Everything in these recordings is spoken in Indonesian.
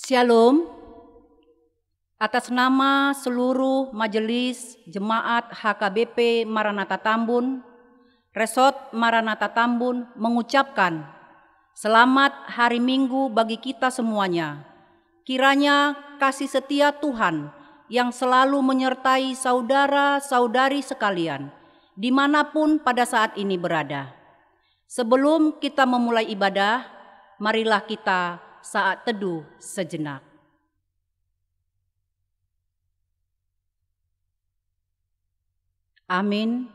Shalom, atas nama seluruh Majelis Jemaat HKBP Maranatha Tambun, Resort Maranatha Tambun mengucapkan selamat hari Minggu bagi kita semuanya. Kiranya kasih setia Tuhan yang selalu menyertai saudara-saudari sekalian, dimanapun pada saat ini berada. Sebelum kita memulai ibadah, marilah kita saat teduh sejenak. Amin.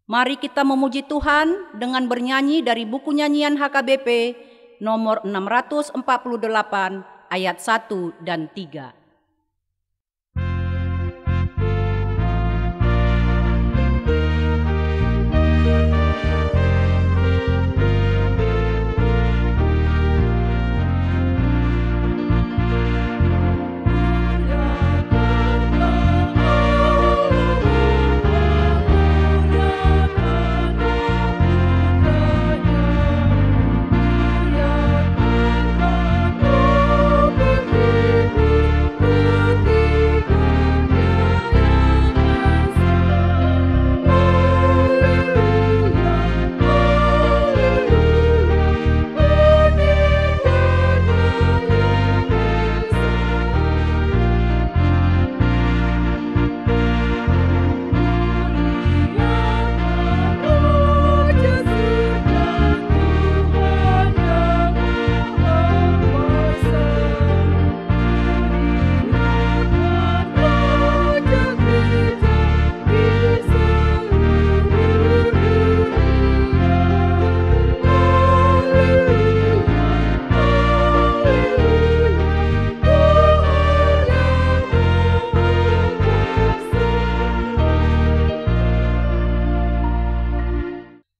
Mari kita memuji Tuhan dengan bernyanyi dari buku nyanyian HKBP nomor 648 ayat 1 dan 3.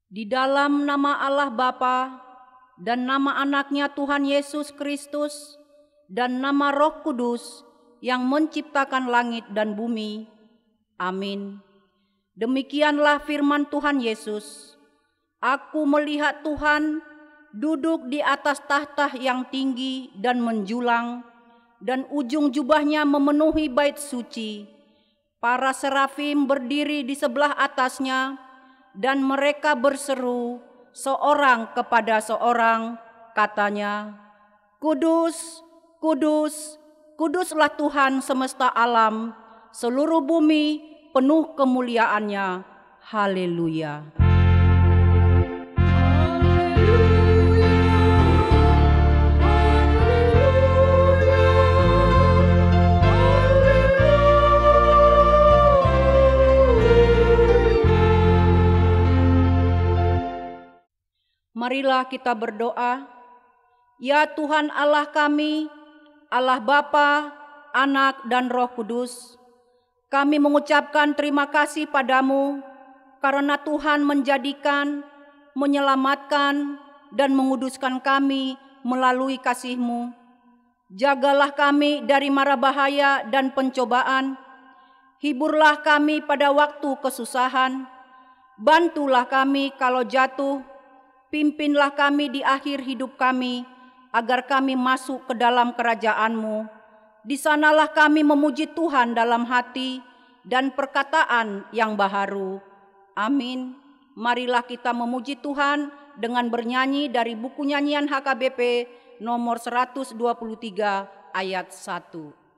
Di dalam nama Allah Bapa dan nama anaknya Tuhan Yesus Kristus dan nama Roh Kudus yang menciptakan langit dan bumi. Amin. Demikianlah firman Tuhan Yesus. Aku melihat Tuhan duduk di atas tahta yang tinggi dan menjulang, dan ujung jubahnya memenuhi bait suci. Para serafim berdiri di sebelah atasnya, dan mereka berseru seorang kepada seorang, katanya, Kudus, kudus, kuduslah Tuhan semesta alam, seluruh bumi penuh kemuliaannya. Haleluya. Marilah kita berdoa. Ya Tuhan Allah kami, Allah Bapa, Anak dan Roh Kudus, kami mengucapkan terima kasih padamu karena Tuhan menjadikan, menyelamatkan, dan menguduskan kami melalui kasih-Mu. Jagalah kami dari mara bahaya dan pencobaan. Hiburlah kami pada waktu kesusahan. Bantulah kami kalau jatuh. Pimpinlah kami di akhir hidup kami, agar kami masuk ke dalam kerajaan-Mu. Di sanalah kami memuji Tuhan dalam hati dan perkataan yang baharu. Amin. Marilah kita memuji Tuhan dengan bernyanyi dari buku nyanyian HKBP nomor 123 ayat 1.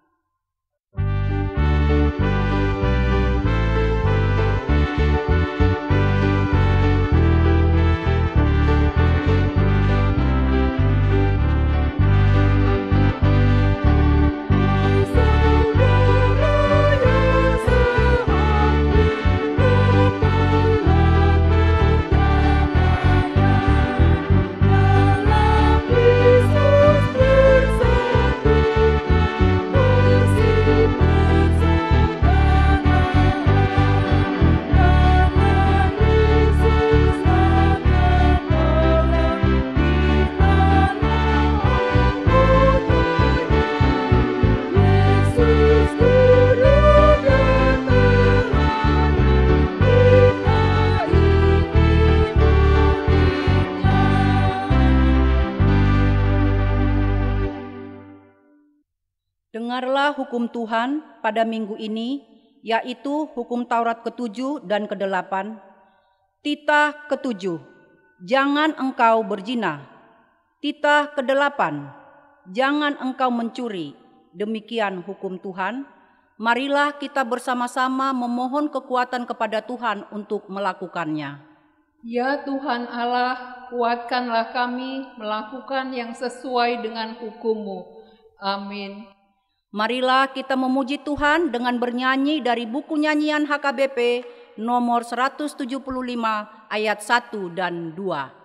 Yesus bersatu Dengarlah hukum Tuhan pada minggu ini, yaitu hukum Taurat ke-7 dan ke-8. Titah ke-7, jangan engkau berzina. Titah ke-8, jangan engkau mencuri. Demikian hukum Tuhan. Marilah kita bersama-sama memohon kekuatan kepada Tuhan untuk melakukannya. Ya Tuhan Allah, kuatkanlah kami melakukan yang sesuai dengan hukum-Mu. Amin. Marilah kita memuji Tuhan dengan bernyanyi dari buku nyanyian HKBP nomor 175 ayat 1 dan 2.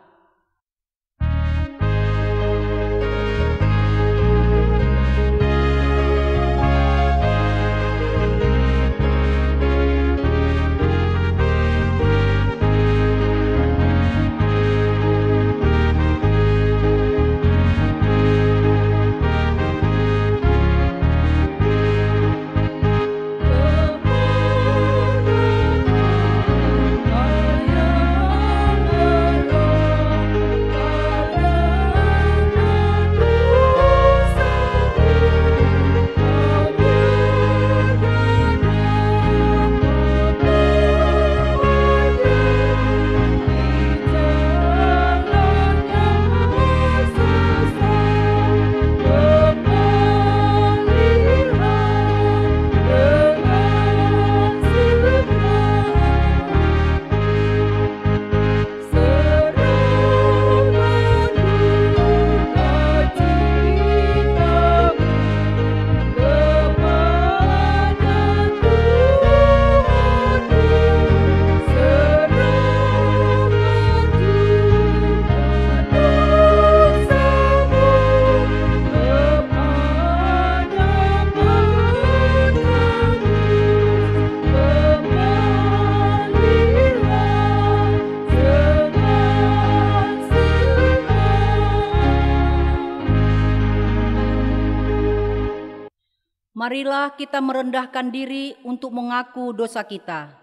Marilah kita merendahkan diri untuk mengaku dosa kita.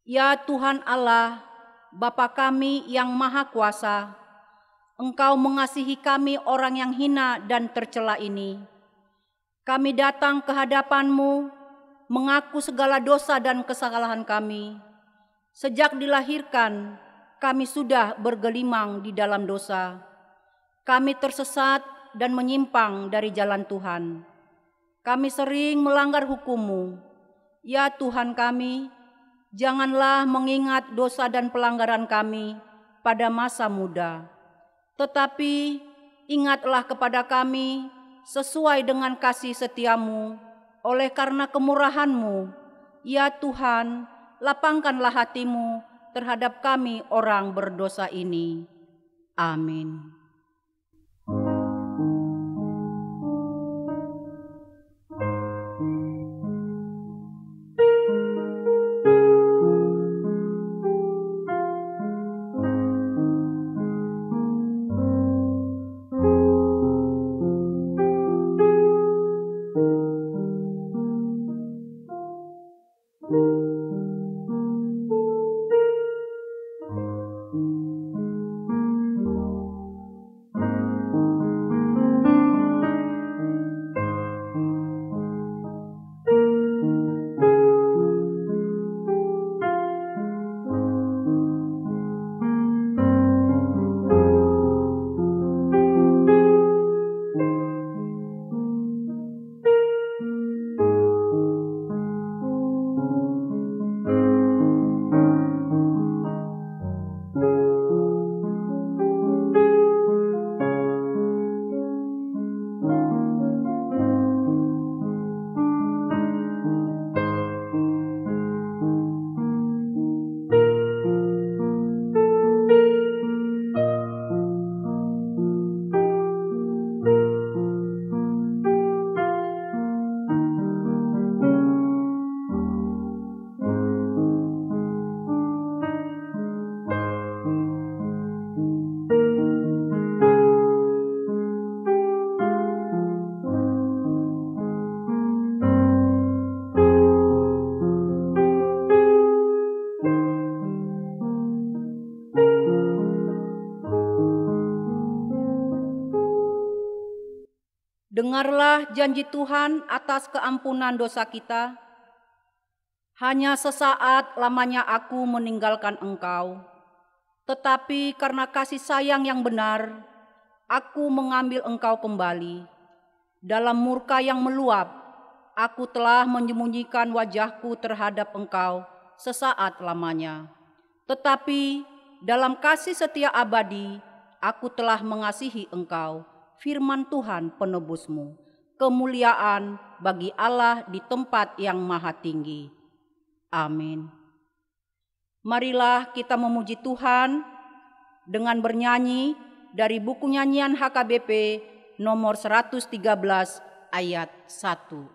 Ya Tuhan Allah, Bapa kami yang Maha Kuasa, Engkau mengasihi kami orang yang hina dan tercela ini. Kami datang ke hadapan-Mu, mengaku segala dosa dan kesalahan kami. Sejak dilahirkan, kami sudah bergelimang di dalam dosa. Kami tersesat dan menyimpang dari jalan Tuhan. Kami sering melanggar hukum-Mu. Ya Tuhan kami, janganlah mengingat dosa dan pelanggaran kami pada masa muda. Tetapi ingatlah kepada kami sesuai dengan kasih setia-Mu, oleh karena kemurahan-Mu. Ya Tuhan, lapangkanlah hati-Mu terhadap kami orang berdosa ini. Amin. Dengarlah janji Tuhan atas keampunan dosa kita. Hanya sesaat lamanya aku meninggalkan Engkau, tetapi karena kasih sayang yang benar, aku mengambil Engkau kembali. Dalam murka yang meluap, aku telah menyembunyikan wajahku terhadap Engkau sesaat lamanya. Tetapi dalam kasih setia abadi, aku telah mengasihi Engkau, firman Tuhan penebusmu. Kemuliaan bagi Allah di tempat yang maha tinggi. Amin. Marilah kita memuji Tuhan dengan bernyanyi dari buku nyanyian HKBP nomor 113 ayat 1.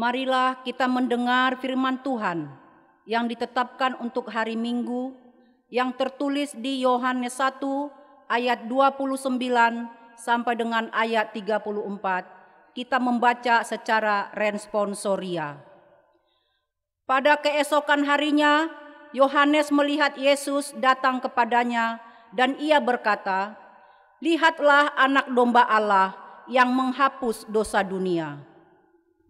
Marilah kita mendengar firman Tuhan yang ditetapkan untuk hari Minggu yang tertulis di Yohanes 1 ayat 29 sampai dengan ayat 34. Kita membaca secara responsoria. Pada keesokan harinya, Yohanes melihat Yesus datang kepadanya dan ia berkata, "Lihatlah anak domba Allah yang menghapus dosa dunia."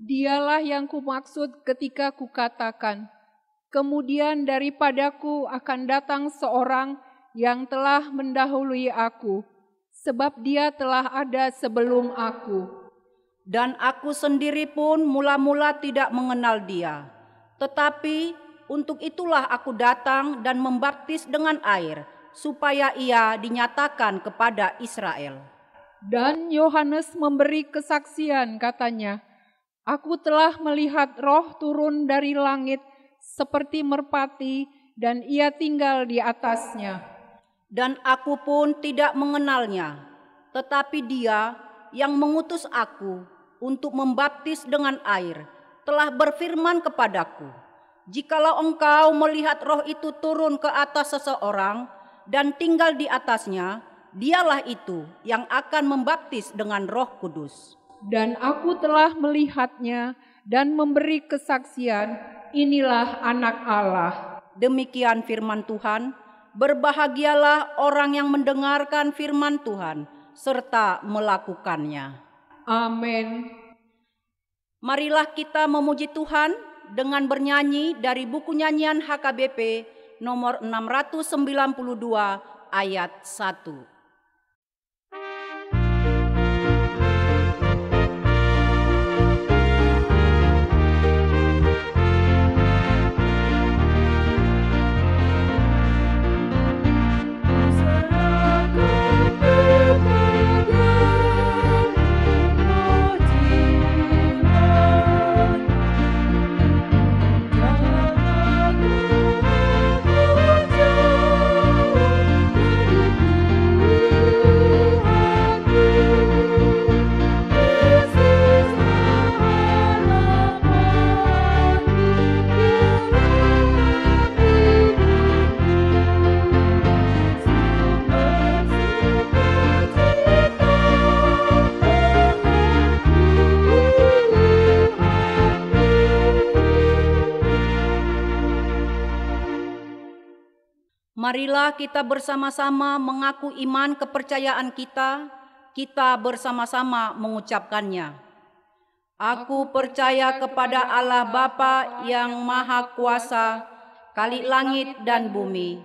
Dialah yang kumaksud ketika kukatakan, kemudian daripadaku akan datang seorang yang telah mendahului aku, sebab dia telah ada sebelum aku. Dan aku sendiri pun mula-mula tidak mengenal dia, tetapi untuk itulah aku datang dan membaptis dengan air, supaya ia dinyatakan kepada Israel. Dan Yohanes memberi kesaksian, katanya, "Aku telah melihat Roh turun dari langit seperti merpati dan ia tinggal di atasnya. Dan aku pun tidak mengenalnya, tetapi dia yang mengutus aku untuk membaptis dengan air telah berfirman kepadaku, jikalau engkau melihat Roh itu turun ke atas seseorang dan tinggal di atasnya, dialah itu yang akan membaptis dengan Roh Kudus. Dan aku telah melihatnya dan memberi kesaksian, inilah anak Allah." Demikian firman Tuhan. Berbahagialah orang yang mendengarkan firman Tuhan serta melakukannya. Amin. Marilah kita memuji Tuhan dengan bernyanyi dari buku nyanyian HKBP nomor 692 ayat 1. Jangan Marilah kita bersama-sama mengaku iman kepercayaan kita bersama-sama mengucapkannya. Aku percaya kepada Allah Bapa yang Maha Kuasa, Khalik langit dan bumi.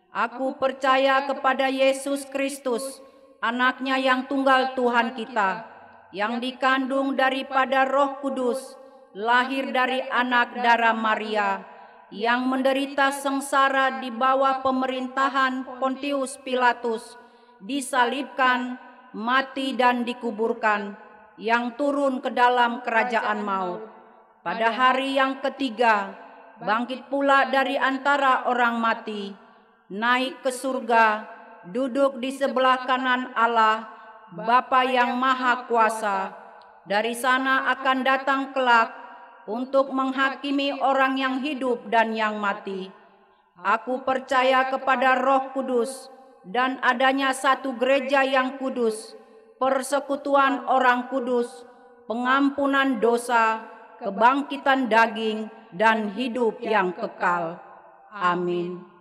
Aku percaya kepada Yesus Kristus, Anaknya yang tunggal Tuhan kita, yang dikandung daripada Roh Kudus, lahir dari anak darah Maria, yang menderita sengsara di bawah pemerintahan Pontius Pilatus, disalibkan, mati dan dikuburkan, yang turun ke dalam kerajaan maut. Pada hari yang ketiga, bangkit pula dari antara orang mati, naik ke surga, duduk di sebelah kanan Allah, Bapa yang Maha Kuasa. Dari sana akan datang kelak untuk menghakimi orang yang hidup dan yang mati. Aku percaya kepada Roh Kudus dan adanya satu gereja yang kudus, persekutuan orang kudus, pengampunan dosa, kebangkitan daging, dan hidup yang kekal. Amin.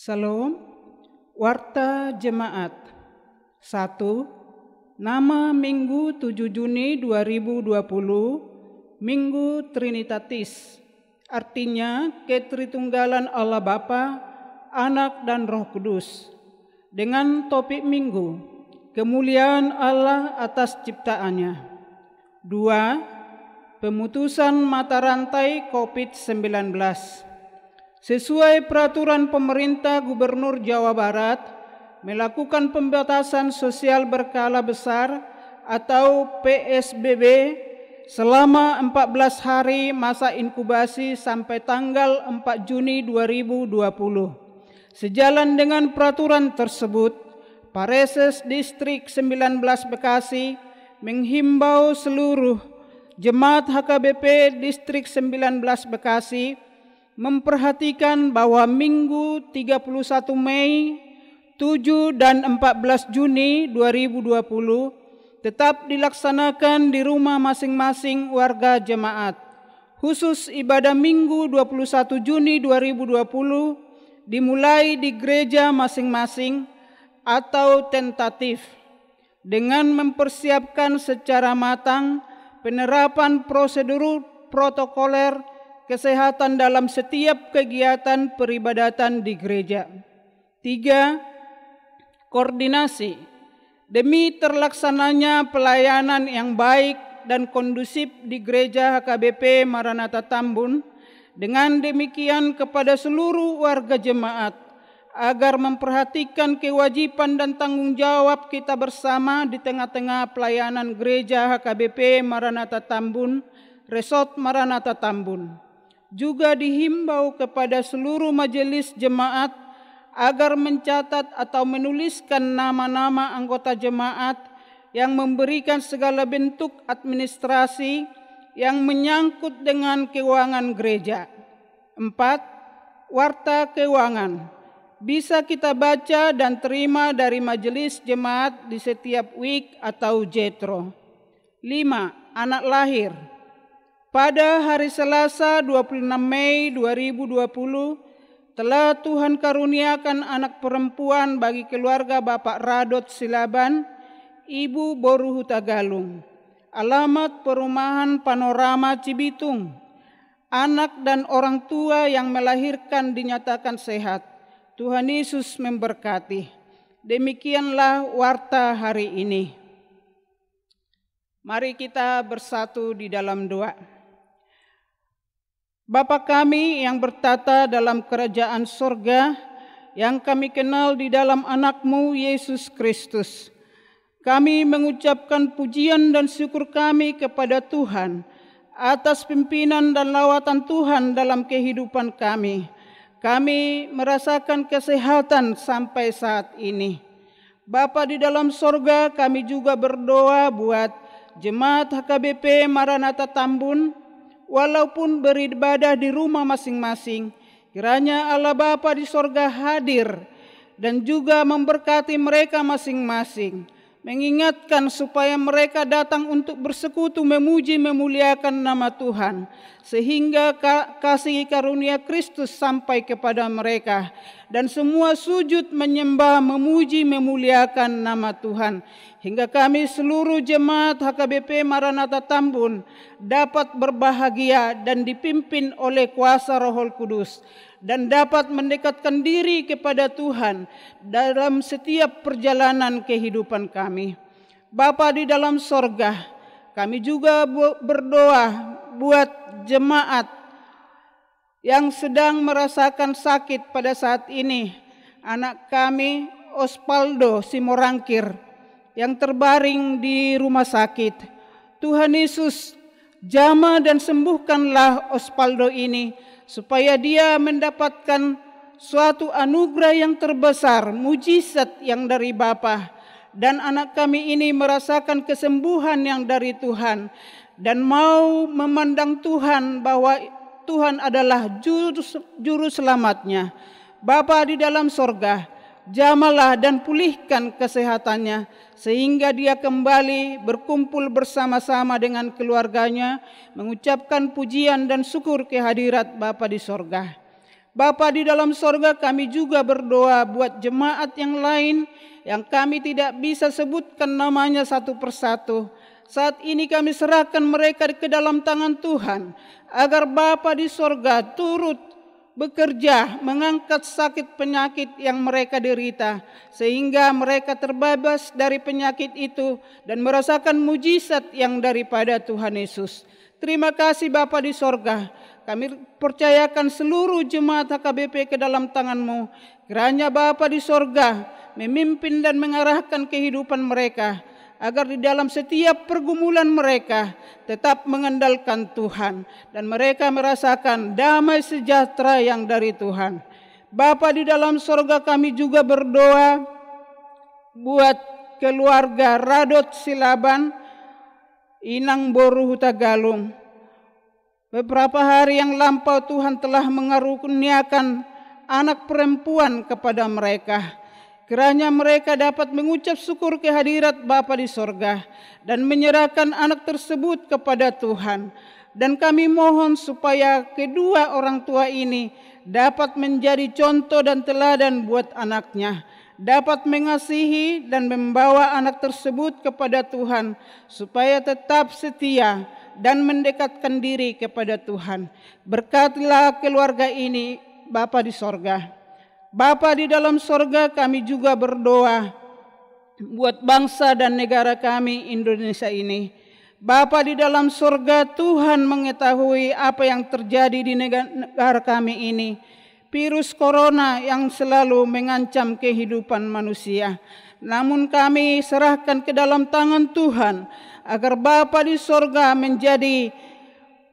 Salam. Warta Jemaat. 1. Nama Minggu 7 Juni 2020, Minggu Trinitatis. Artinya Ketritunggalan Allah Bapa, Anak dan Roh Kudus. Dengan topik minggu, kemuliaan Allah atas ciptaannya. 2. Pemutusan mata rantai COVID-19. Sesuai peraturan pemerintah Gubernur Jawa Barat, melakukan pembatasan sosial berskala besar atau PSBB selama 14 hari masa inkubasi sampai tanggal 4 Juni 2020. Sejalan dengan peraturan tersebut, Pareses Distrik 19 Bekasi menghimbau seluruh jemaat HKBP Distrik 19 Bekasi memperhatikan bahwa Minggu 31 Mei, 7 dan 14 Juni 2020 tetap dilaksanakan di rumah masing-masing warga jemaat. Khusus ibadah Minggu 21 Juni 2020 dimulai di gereja masing-masing atau tentatif dengan mempersiapkan secara matang penerapan prosedur protokoler kesehatan dalam setiap kegiatan peribadatan di gereja. 3. Koordinasi. Demi terlaksananya pelayanan yang baik dan kondusif di Gereja HKBP Maranatha Tambun, dengan demikian kepada seluruh warga jemaat agar memperhatikan kewajiban dan tanggung jawab kita bersama di tengah-tengah pelayanan Gereja HKBP Maranatha Tambun, Resort Maranatha Tambun. Juga dihimbau kepada seluruh majelis jemaat agar mencatat atau menuliskan nama-nama anggota jemaat yang memberikan segala bentuk administrasi yang menyangkut dengan keuangan gereja. 4. Warta keuangan. Bisa kita baca dan terima dari majelis jemaat di setiap week atau jetro. 5. Anak lahir. Pada hari Selasa 26 Mei 2020, telah Tuhan karuniakan anak perempuan bagi keluarga Bapak Radot Silaban, Ibu Boru Hutagalung. Alamat perumahan Panorama Cibitung. Anak dan orang tua yang melahirkan dinyatakan sehat. Tuhan Yesus memberkati. Demikianlah warta hari ini. Mari kita bersatu di dalam doa. Bapa kami yang bertata dalam kerajaan sorga, yang kami kenal di dalam anak-Mu Yesus Kristus, kami mengucapkan pujian dan syukur kami kepada Tuhan atas pimpinan dan lawatan Tuhan dalam kehidupan kami. Kami merasakan kesehatan sampai saat ini. Bapa di dalam sorga, kami juga berdoa buat jemaat HKBP Maranatha Tambun, walaupun beribadah di rumah masing-masing, kiranya Allah Bapa di sorga hadir dan juga memberkati mereka masing-masing, mengingatkan supaya mereka datang untuk bersekutu memuji memuliakan nama Tuhan, sehingga kasih karunia Kristus sampai kepada mereka, dan semua sujud menyembah memuji memuliakan nama Tuhan, hingga kami seluruh jemaat HKBP Maranatha Tambun dapat berbahagia dan dipimpin oleh kuasa Roh Kudus, dan dapat mendekatkan diri kepada Tuhan dalam setiap perjalanan kehidupan kami. Bapa di dalam sorga, kami juga berdoa buat jemaat yang sedang merasakan sakit pada saat ini. Anak kami Ospaldo Simorangkir yang terbaring di rumah sakit. Tuhan Yesus, jamah dan sembuhkanlah Ospaldo ini, supaya dia mendapatkan suatu anugerah yang terbesar, mujizat yang dari Bapa, dan anak kami ini merasakan kesembuhan yang dari Tuhan, dan mau memandang Tuhan bahwa Tuhan adalah juru selamatnya. Bapa di dalam sorga, jamalah dan pulihkan kesehatannya, sehingga dia kembali berkumpul bersama-sama dengan keluarganya, mengucapkan pujian dan syukur kehadirat Bapa di sorga. Bapa di dalam sorga, kami juga berdoa buat jemaat yang lain yang kami tidak bisa sebutkan namanya satu persatu. Saat ini kami serahkan mereka ke dalam tangan Tuhan, agar Bapa di sorga turut bekerja mengangkat sakit penyakit yang mereka derita, sehingga mereka terbebas dari penyakit itu dan merasakan mujizat yang daripada Tuhan Yesus. Terima kasih Bapa di sorga. Kami percayakan seluruh jemaat HKBP ke dalam tangan-Mu. Kiranya Bapa di sorga memimpin dan mengarahkan kehidupan mereka, agar di dalam setiap pergumulan mereka tetap mengandalkan Tuhan dan mereka merasakan damai sejahtera yang dari Tuhan. Bapa di dalam sorga, kami juga berdoa buat keluarga Radot Silaban, Inang Boru Hutagalung. Beberapa hari yang lampau Tuhan telah mengaruniakan anak perempuan kepada mereka. Kiranya mereka dapat mengucap syukur kehadirat Bapa di sorga dan menyerahkan anak tersebut kepada Tuhan. Dan kami mohon supaya kedua orang tua ini dapat menjadi contoh dan teladan buat anaknya, dapat mengasihi dan membawa anak tersebut kepada Tuhan, supaya tetap setia dan mendekatkan diri kepada Tuhan. Berkatilah keluarga ini, Bapa di sorga. Bapa di dalam sorga, kami juga berdoa buat bangsa dan negara kami Indonesia ini. Bapa di dalam sorga, Tuhan mengetahui apa yang terjadi di negara kami ini. Virus corona yang selalu mengancam kehidupan manusia. Namun kami serahkan ke dalam tangan Tuhan, agar Bapa di sorga menjadi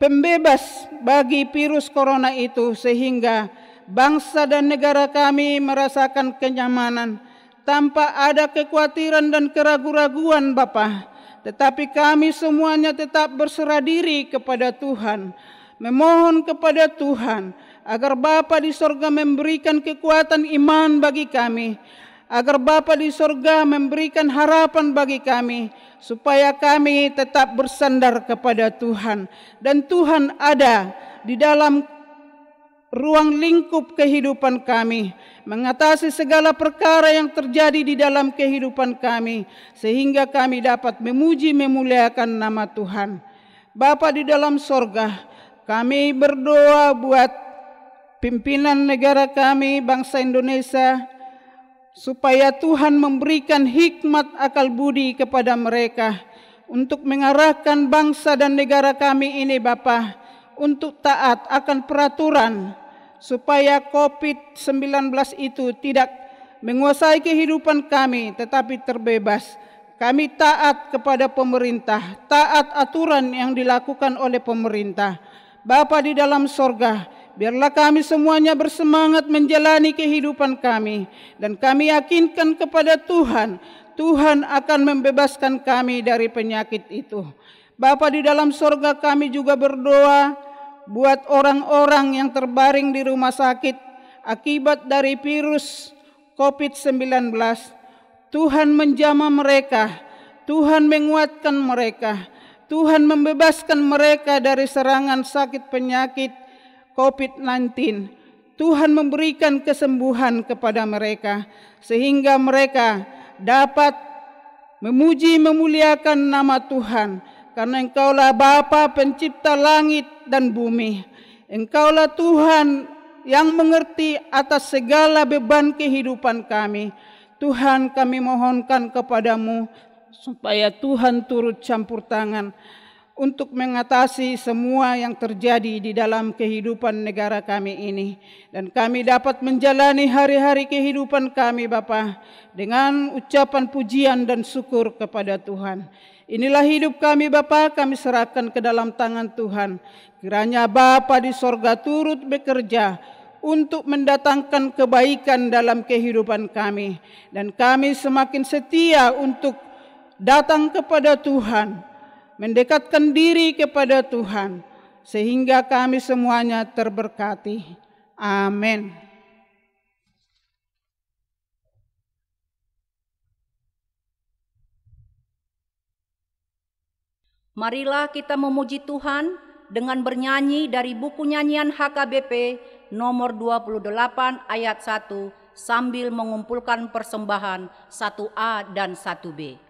pembebas bagi virus corona itu, sehingga bangsa dan negara kami merasakan kenyamanan tanpa ada kekhawatiran dan keraguan-raguan Bapa. Tetapi kami semuanya tetap berserah diri kepada Tuhan, memohon kepada Tuhan agar Bapa di sorga memberikan kekuatan iman bagi kami, agar Bapa di sorga memberikan harapan bagi kami, supaya kami tetap bersandar kepada Tuhan, dan Tuhan ada di dalam ruang lingkup kehidupan kami, mengatasi segala perkara yang terjadi di dalam kehidupan kami, sehingga kami dapat memuji memuliakan nama Tuhan. Bapa di dalam sorga, kami berdoa buat pimpinan negara kami, bangsa Indonesia, supaya Tuhan memberikan hikmat akal budi kepada mereka untuk mengarahkan bangsa dan negara kami ini Bapa, untuk taat akan peraturan, supaya COVID-19 itu tidak menguasai kehidupan kami, tetapi terbebas. Kami taat kepada pemerintah, taat aturan yang dilakukan oleh pemerintah. Bapa di dalam sorga, biarlah kami semuanya bersemangat menjalani kehidupan kami, dan kami yakinkan kepada Tuhan, Tuhan akan membebaskan kami dari penyakit itu. Bapa di dalam sorga, kami juga berdoa buat orang-orang yang terbaring di rumah sakit akibat dari virus COVID-19. Tuhan menjamah mereka, Tuhan menguatkan mereka, Tuhan membebaskan mereka dari serangan sakit penyakit COVID-19. Tuhan memberikan kesembuhan kepada mereka, sehingga mereka dapat memuji memuliakan nama Tuhan. Karena Engkaulah Bapa pencipta langit dan bumi. Engkaulah Tuhan yang mengerti atas segala beban kehidupan kami. Tuhan, kami mohonkan kepadamu supaya Tuhan turut campur tangan untuk mengatasi semua yang terjadi di dalam kehidupan negara kami ini. Dan kami dapat menjalani hari-hari kehidupan kami Bapa dengan ucapan pujian dan syukur kepada Tuhan. Inilah hidup kami Bapa, kami serahkan ke dalam tangan Tuhan. Kiranya Bapa di sorga turut bekerja untuk mendatangkan kebaikan dalam kehidupan kami. Dan kami semakin setia untuk datang kepada Tuhan, mendekatkan diri kepada Tuhan, sehingga kami semuanya terberkati. Amin. Marilah kita memuji Tuhan dengan bernyanyi dari buku nyanyian HKBP nomor 28 ayat 1 sambil mengumpulkan persembahan 1A dan 1B.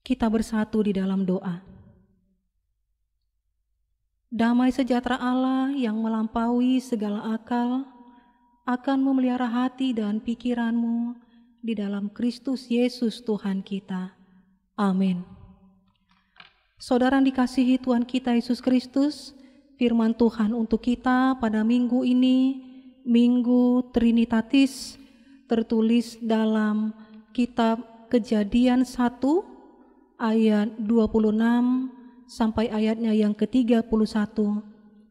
Kita bersatu di dalam doa. Damai sejahtera Allah yang melampaui segala akal akan memelihara hati dan pikiranmu di dalam Kristus Yesus Tuhan kita. Amin. Saudara yang dikasihi Tuhan kita Yesus Kristus, firman Tuhan untuk kita pada minggu ini, Minggu Trinitatis, tertulis dalam kitab Kejadian 1 ayat 26 sampai ayatnya yang ke-31.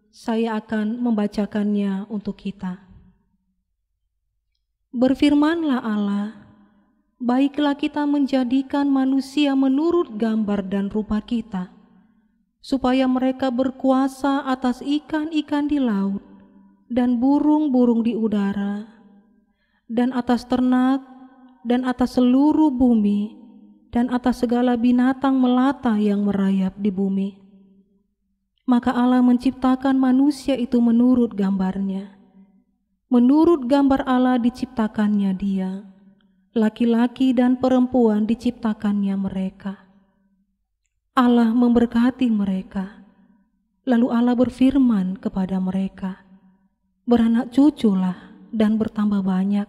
Saya akan membacakannya untuk kita. Berfirmanlah Allah, baiklah kita menjadikan manusia menurut gambar dan rupa kita, supaya mereka berkuasa atas ikan-ikan di laut dan burung-burung di udara, dan atas ternak, dan atas seluruh bumi, dan atas segala binatang melata yang merayap di bumi. Maka Allah menciptakan manusia itu menurut gambarnya. Menurut gambar Allah diciptakannya dia. Laki-laki dan perempuan diciptakannya mereka. Allah memberkati mereka. Lalu Allah berfirman kepada mereka, beranak cuculah dan bertambah banyak.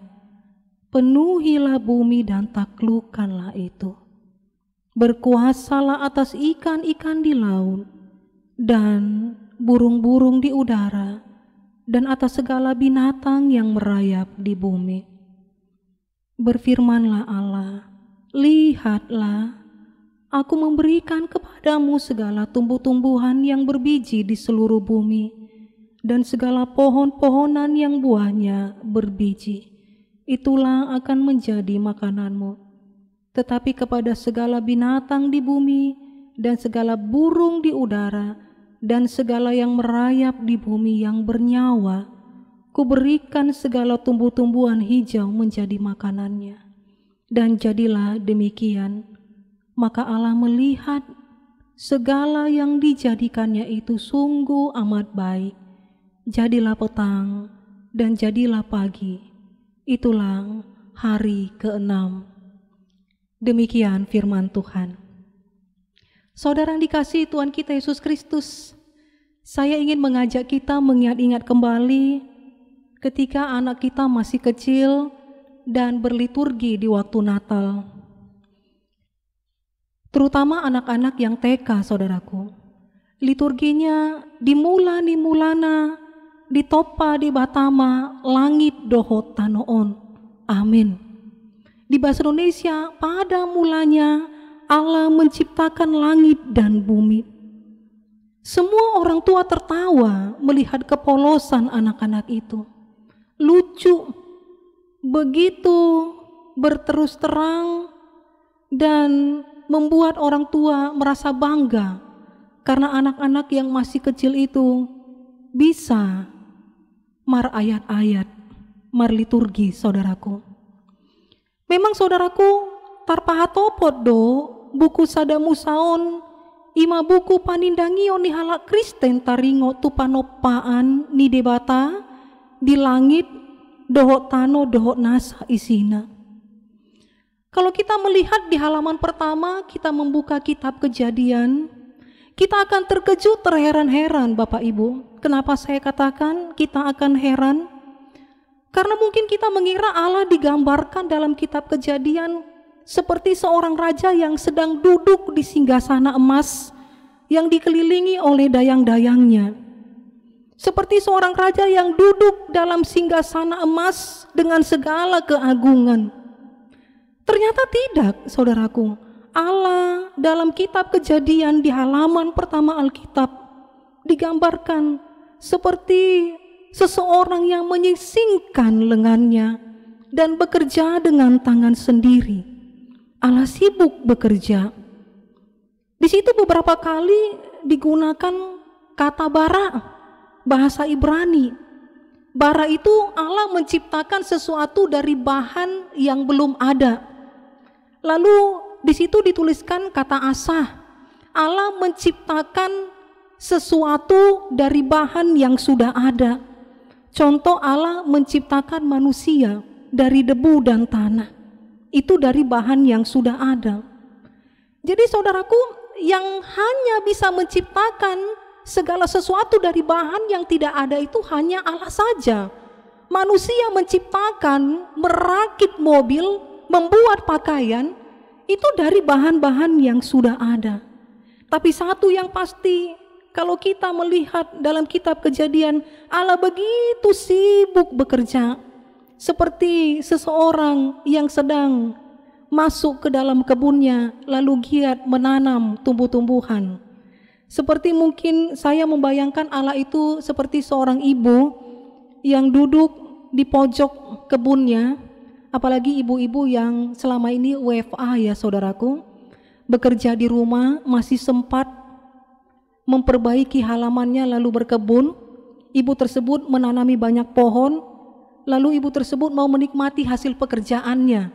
Penuhilah bumi dan taklukkanlah itu. Berkuasalah atas ikan-ikan di laut dan burung-burung di udara dan atas segala binatang yang merayap di bumi. Berfirmanlah Allah, lihatlah, aku memberikan kepadamu segala tumbuh-tumbuhan yang berbiji di seluruh bumi dan segala pohon-pohonan yang buahnya berbiji. Itulah akan menjadi makananmu. Tetapi kepada segala binatang di bumi dan segala burung di udara dan segala yang merayap di bumi yang bernyawa, kuberikan segala tumbuh-tumbuhan hijau menjadi makanannya. Dan jadilah demikian. Maka Allah melihat segala yang dijadikannya itu sungguh amat baik. Jadilah petang dan jadilah pagi. Itulah hari ke-6. Demikian firman Tuhan. Saudara yang dikasihi Tuhan kita Yesus Kristus, saya ingin mengajak kita mengingat-ingat kembali ketika anak kita masih kecil dan berliturgi di waktu Natal. Terutama anak-anak yang TK, saudaraku. Liturginya dimula ni mulana, ditopa di batama, langit dohot tanoon. Amin. Di bahasa Indonesia, pada mulanya Allah menciptakan langit dan bumi. Semua orang tua tertawa melihat kepolosan anak-anak itu. Lucu, begitu berterus terang, dan membuat orang tua merasa bangga karena anak-anak yang masih kecil itu bisa mar ayat-ayat, mar liturgi, saudaraku. Memang saudaraku, tarpahatopod do buku sadamu saon ima buku panindangio ni halak Kristen taringo tu panopaan ni debata di langit dohot tano dohot nasa isina. Kalau kita melihat di halaman pertama, kita membuka kitab Kejadian, kita akan terkejut, terheran-heran Bapak Ibu. Kenapa saya katakan kita akan heran? Karena mungkin kita mengira Allah digambarkan dalam kitab Kejadian seperti seorang raja yang sedang duduk di singgasana emas yang dikelilingi oleh dayang-dayangnya. Seperti seorang raja yang duduk dalam singgasana emas dengan segala keagungan. Ternyata tidak, saudaraku. Allah dalam kitab Kejadian di halaman pertama Alkitab digambarkan seperti seseorang yang menyingsingkan lengannya dan bekerja dengan tangan sendiri. Allah sibuk bekerja. Di situ beberapa kali digunakan kata bara, bahasa Ibrani. Bara itu Allah menciptakan sesuatu dari bahan yang belum ada. Lalu di situ dituliskan kata asah. Allah menciptakan sesuatu dari bahan yang sudah ada. Contoh, Allah menciptakan manusia dari debu dan tanah. Itu dari bahan yang sudah ada. Jadi saudaraku, yang hanya bisa menciptakan segala sesuatu dari bahan yang tidak ada itu hanya Allah saja. Manusia menciptakan, merakit mobil, membuat pakaian, itu dari bahan-bahan yang sudah ada. Tapi satu yang pasti, kalau kita melihat dalam kitab Kejadian, Allah begitu sibuk bekerja, seperti seseorang yang sedang masuk ke dalam kebunnya, lalu giat menanam tumbuh-tumbuhan. Seperti mungkin saya membayangkan Allah itu seperti seorang ibu yang duduk di pojok kebunnya, apalagi ibu-ibu yang selama ini WFA ya saudaraku, bekerja di rumah, masih sempat memperbaiki halamannya lalu berkebun. Ibu tersebut menanami banyak pohon, lalu ibu tersebut mau menikmati hasil pekerjaannya.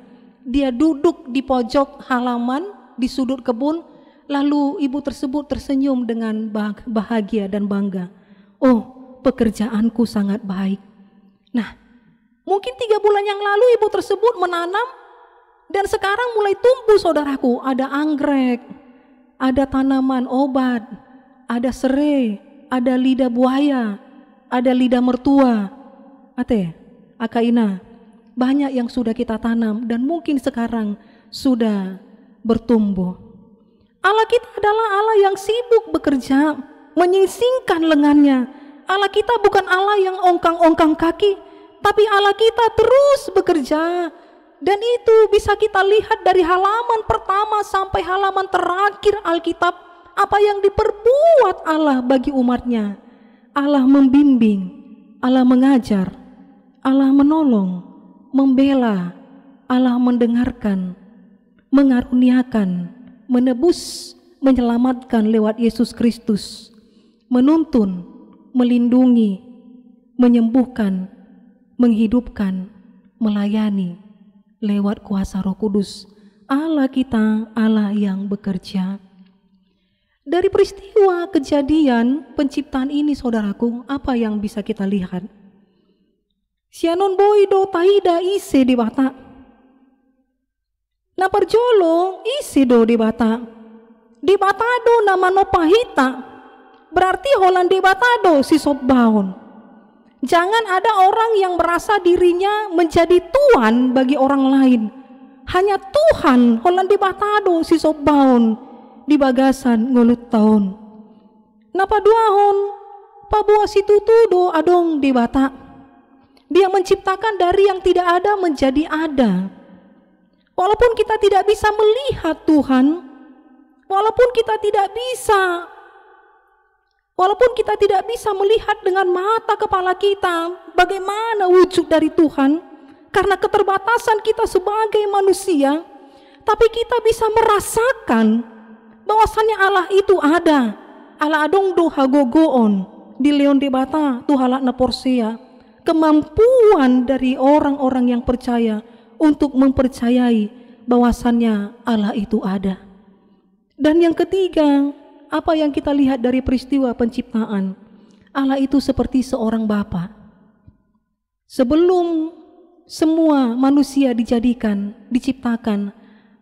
Dia duduk di pojok halaman, di sudut kebun, lalu ibu tersebut tersenyum dengan bahagia dan bangga. Oh, pekerjaanku sangat baik. Nah, mungkin 3 bulan yang lalu ibu tersebut menanam dan sekarang mulai tumbuh saudaraku. Ada anggrek, ada tanaman obat, ada serai, ada lidah buaya, ada lidah mertua. Akaina, banyak yang sudah kita tanam dan mungkin sekarang sudah bertumbuh. Allah kita adalah Allah yang sibuk bekerja, menyingsingkan lengannya. Allah kita bukan Allah yang ongkang-ongkang kaki, tapi Allah kita terus bekerja. Dan itu bisa kita lihat dari halaman pertama sampai halaman terakhir Alkitab, apa yang diperbuat Allah bagi umatnya. Allah membimbing, Allah mengajar, Allah menolong, membela, Allah mendengarkan, mengaruniakan, menebus, menyelamatkan lewat Yesus Kristus, menuntun, melindungi, menyembuhkan, menghidupkan, melayani lewat kuasa Roh Kudus. Allah kita, Allah yang bekerja. Dari peristiwa kejadian penciptaan ini saudaraku, apa yang bisa kita lihat? Sianon boido taida ise di bata. Na perjolo isi do di bata. Di batado nama no pahita. Berarti holan di batado si sobbaon. Jangan ada orang yang merasa dirinya menjadi tuan bagi orang lain. Hanya Tuhan holan di batado si sobbaon di bagasan ngulut tahun. Napa duahon pabuah si tutudo adong di bata. Dia menciptakan dari yang tidak ada menjadi ada. Walaupun kita tidak bisa melihat Tuhan, walaupun kita tidak bisa melihat dengan mata kepala kita bagaimana wujud dari Tuhan, karena keterbatasan kita sebagai manusia, tapi kita bisa merasakan bahwasannya Allah itu ada. Allah adong do hagogoon di leon de bata tuhalak na porsia. Kemampuan dari orang-orang yang percaya untuk mempercayai bahwasannya Allah itu ada. Dan yang ketiga, apa yang kita lihat dari peristiwa penciptaan? Allah itu seperti seorang bapa. Sebelum semua manusia diciptakan,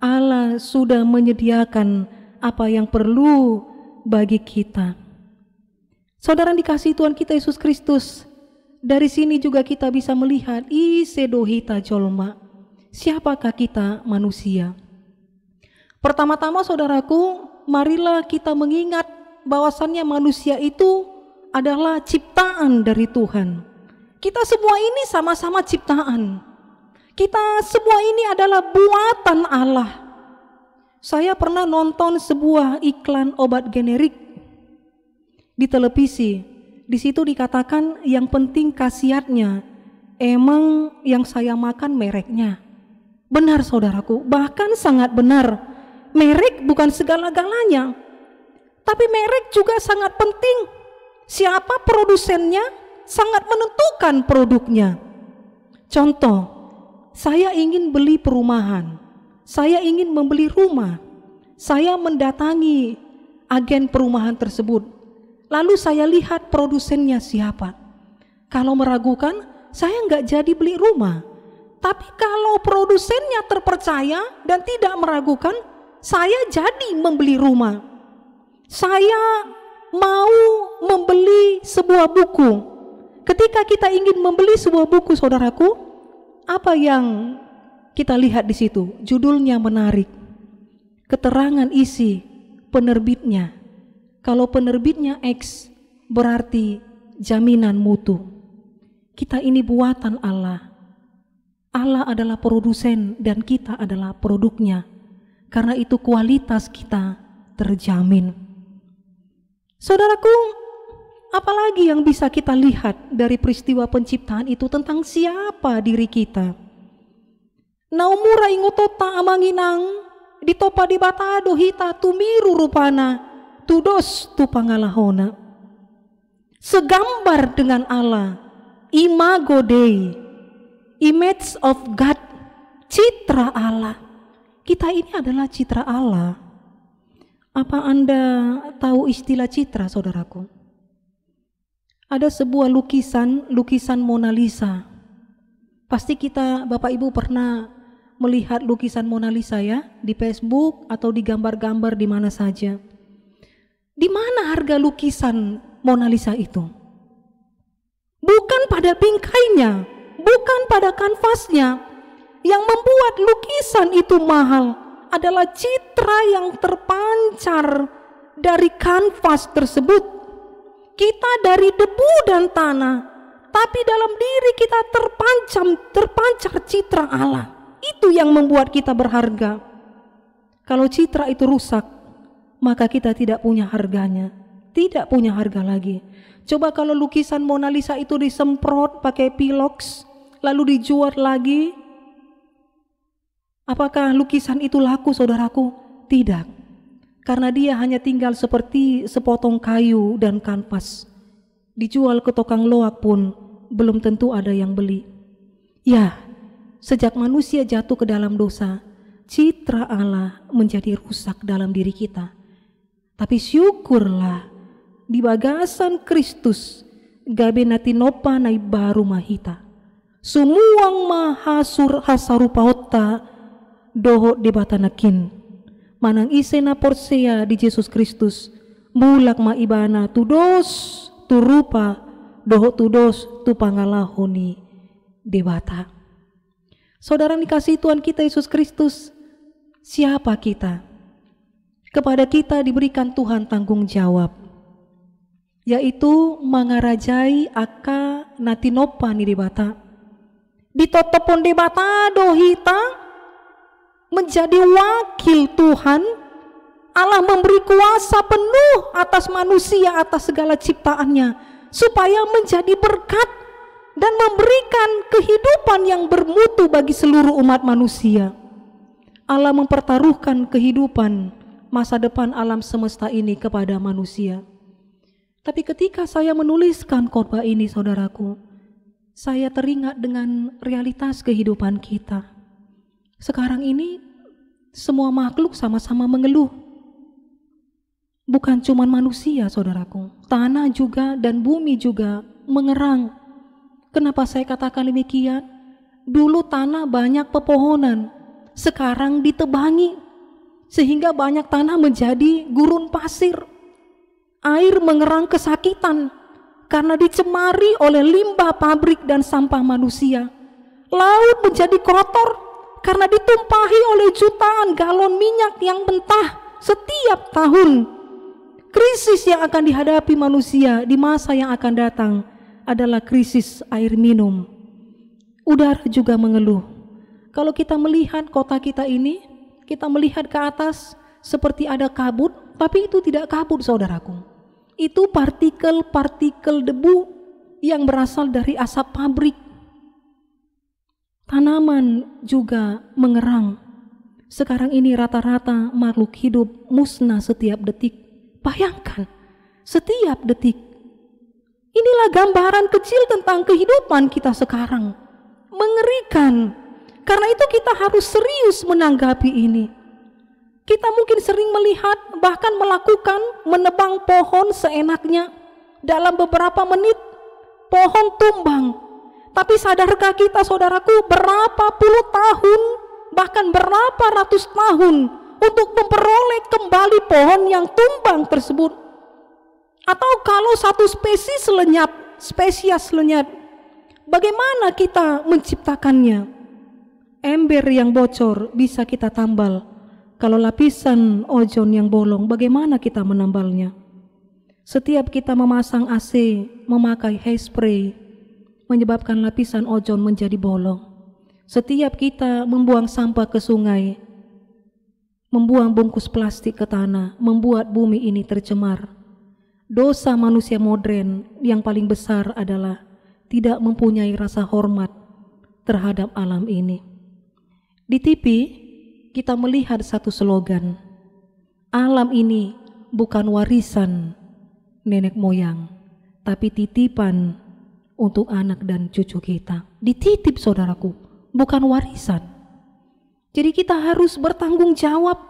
Allah sudah menyediakan apa yang perlu bagi kita. Saudara dikasihi Tuhan kita Yesus Kristus, dari sini juga kita bisa melihat isedohita jolma. Siapakah kita manusia? Pertama-tama saudaraku, marilah kita mengingat bahwasannya manusia itu adalah ciptaan dari Tuhan. Kita semua ini sama-sama ciptaan. Kita semua ini adalah buatan Allah. Saya pernah nonton sebuah iklan obat generik di televisi. Di situ dikatakan yang penting khasiatnya, emang yang saya makan mereknya. Benar saudaraku, bahkan sangat benar. Merek bukan segala-galanya, tapi merek juga sangat penting. Siapa produsennya sangat menentukan produknya. Contoh, saya ingin beli perumahan, saya ingin membeli rumah, saya mendatangi agen perumahan tersebut, lalu saya lihat produsennya siapa. Kalau meragukan, saya nggak jadi beli rumah. Tapi kalau produsennya terpercaya dan tidak meragukan, saya jadi membeli rumah. Saya mau membeli sebuah buku. Ketika kita ingin membeli sebuah buku, saudaraku, apa yang kita lihat di situ? Judulnya menarik, keterangan isi penerbitnya. Kalau penerbitnya X, berarti jaminan mutu. Kita ini buatan Allah. Allah adalah produsen dan kita adalah produknya. Karena itu kualitas kita terjamin. Saudaraku, apalagi yang bisa kita lihat dari peristiwa penciptaan itu tentang siapa diri kita? Naumura ingotota amanginang ditopa di batado hita tumiru rupana tudos tu pangalahona. Segambar dengan Allah, imago Dei, image of God, citra Allah. Kita ini adalah citra Allah. Apa Anda tahu istilah citra, saudaraku? Ada sebuah lukisan Mona Lisa. Pasti kita Bapak Ibu pernah melihat lukisan Mona Lisa ya, di Facebook atau di gambar-gambar di mana saja. Di mana harga lukisan Mona Lisa itu? Bukan pada bingkainya, bukan pada kanvasnya. Yang membuat lukisan itu mahal adalah citra yang terpancar dari kanvas tersebut. Kita dari debu dan tanah, tapi dalam diri kita terpancar citra Allah. Itu yang membuat kita berharga. Kalau citra itu rusak, maka kita tidak punya harganya, tidak punya harga lagi. Coba kalau lukisan Mona Lisa itu disemprot pakai pilox, lalu dijual lagi, apakah lukisan itu laku, saudaraku? Tidak, karena dia hanya tinggal seperti sepotong kayu dan kanvas. Dijual ke tukang loak pun belum tentu ada yang beli. Ya, sejak manusia jatuh ke dalam dosa, citra Allah menjadi rusak dalam diri kita. Tapi syukurlah, di bagasan Kristus gabe natinopa nai baru mahita. Sumuang mahasur hasarupaota doho debatanakin. Manang isena porsea di Yesus Kristus. Mulak maibana tudos turupa doho tudos tu pangalahoni debata. Saudara dikasihi Tuhan kita Yesus Kristus, siapa kita? Kepada kita diberikan Tuhan tanggung jawab, yaitu mangarajai aka natinopa ni debata. Ditotopon debata dohita menjadi wakil Tuhan. Allah memberi kuasa penuh atas manusia, atas segala ciptaannya, supaya menjadi berkat dan memberikan kehidupan yang bermutu bagi seluruh umat manusia. Allah mempertaruhkan kehidupan masa depan alam semesta ini kepada manusia. Tapi ketika saya menuliskan khotbah ini, saudaraku, saya teringat dengan realitas kehidupan kita. Sekarang ini semua makhluk sama-sama mengeluh. Bukan cuma manusia, saudaraku, tanah juga dan bumi juga mengerang. Kenapa saya katakan demikian? Dulu tanah banyak pepohonan, sekarang ditebangi, sehingga banyak tanah menjadi gurun pasir. Air mengerang kesakitan karena dicemari oleh limbah pabrik dan sampah manusia. Laut menjadi kotor karena ditumpahi oleh jutaan galon minyak yang mentah setiap tahun. Krisis yang akan dihadapi manusia di masa yang akan datang adalah krisis air minum. Udara juga mengeluh. Kalau kita melihat kota kita ini, kita melihat ke atas seperti ada kabut, tapi itu tidak kabut, saudaraku. Itu partikel-partikel debu yang berasal dari asap pabrik. Tanaman juga mengerang. Sekarang ini rata-rata makhluk hidup musnah setiap detik. Bayangkan, setiap detik. Inilah gambaran kecil tentang kehidupan kita sekarang. Mengerikan. Karena itu kita harus serius menanggapi ini. Kita mungkin sering melihat, bahkan melakukan, menebang pohon seenaknya. Dalam beberapa menit, pohon tumbang. Tapi sadarkah kita, saudaraku, berapa puluh tahun, bahkan berapa ratus tahun untuk memperoleh kembali pohon yang tumbang tersebut? Atau kalau satu spesies lenyap, bagaimana kita menciptakannya? Ember yang bocor bisa kita tambal. Kalau lapisan ozon yang bolong, bagaimana kita menambalnya? Setiap kita memasang AC, memakai hairspray, menyebabkan lapisan ozon menjadi bolong. Setiap kita membuang sampah ke sungai, membuang bungkus plastik ke tanah, membuat bumi ini tercemar. Dosa manusia modern yang paling besar adalah tidak mempunyai rasa hormat terhadap alam ini. Di TV kita melihat satu slogan, alam ini bukan warisan nenek moyang, tapi titipan untuk anak dan cucu kita. Dititip, saudaraku, bukan warisan. Jadi kita harus bertanggung jawab.